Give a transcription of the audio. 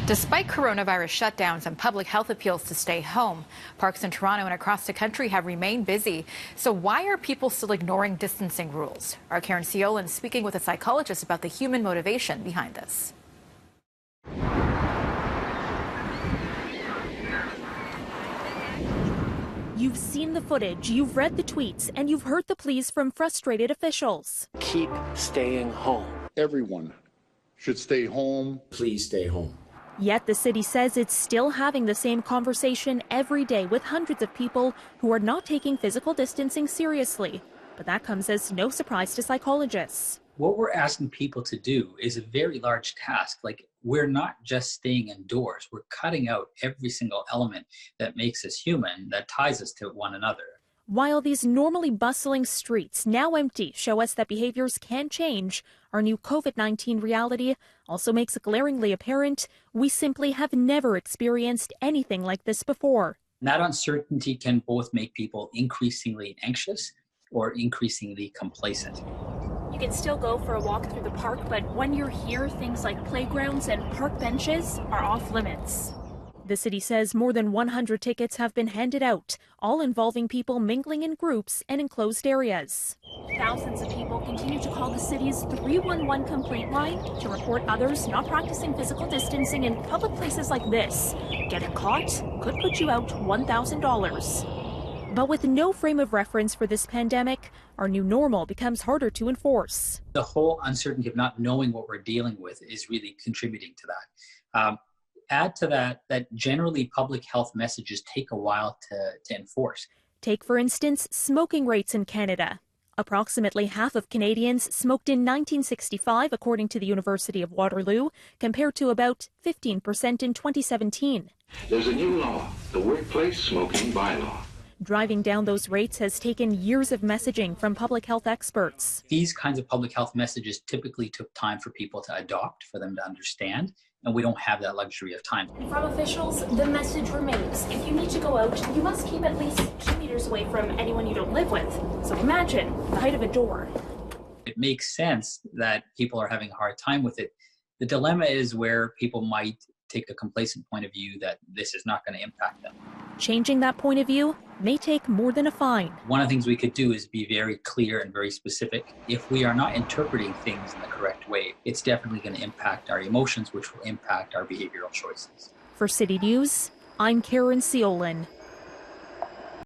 Despite coronavirus shutdowns and public health appeals to stay home, parks in Toronto and across the country have remained busy. So why are people still ignoring distancing rules? Our Caryn Ceolin speaking with a psychologist about the human motivation behind this. You've seen the footage, you've read the tweets, and you've heard the pleas from frustrated officials. Keep staying home. Everyone should stay home. Please stay home. Yet the city says it's still having the same conversation every day with hundreds of people who are not taking physical distancing seriously. But that comes as no surprise to psychologists. What we're asking people to do is a very large task. Like, we're not just staying indoors. We're cutting out every single element that makes us human, that ties us to one another. While these normally bustling streets, now empty, show us that behaviors can change, our new COVID-19 reality also makes it glaringly apparent we simply have never experienced anything like this before. That uncertainty can both make people increasingly anxious or increasingly complacent. You can still go for a walk through the park, but when you're here, things like playgrounds and park benches are off limits. The city says more than 100 tickets have been handed out, all involving people mingling in groups and enclosed areas. Thousands of people continue to call the city's 311 complaint line to report others not practicing physical distancing in public places like this. Getting caught could put you out $1,000. But with no frame of reference for this pandemic, our new normal becomes harder to enforce. The whole uncertainty of not knowing what we're dealing with is really contributing to that. Add to that generally public health messages take a while to enforce. Take, for instance, smoking rates in Canada. Approximately half of Canadians smoked in 1965, according to the University of Waterloo, compared to about 15% in 2017. There's a new law, the Workplace Smoking Bylaw. Driving down those rates has taken years of messaging from public health experts. These kinds of public health messages typically took time for people to adopt, for them to understand, and we don't have that luxury of time. From officials, the message remains. If you need to go out, you must keep at least 2 meters away from anyone you don't live with. So imagine the height of a door. It makes sense that people are having a hard time with it. The dilemma is where people might take a complacent point of view that this is not going to impact them. Changing that point of view may take more than a fine. One of the things we could do is be very clear and very specific. If we are not interpreting things in the correct way, it's definitely going to impact our emotions, which will impact our behavioral choices. For City News, I'm Caryn Ceolin.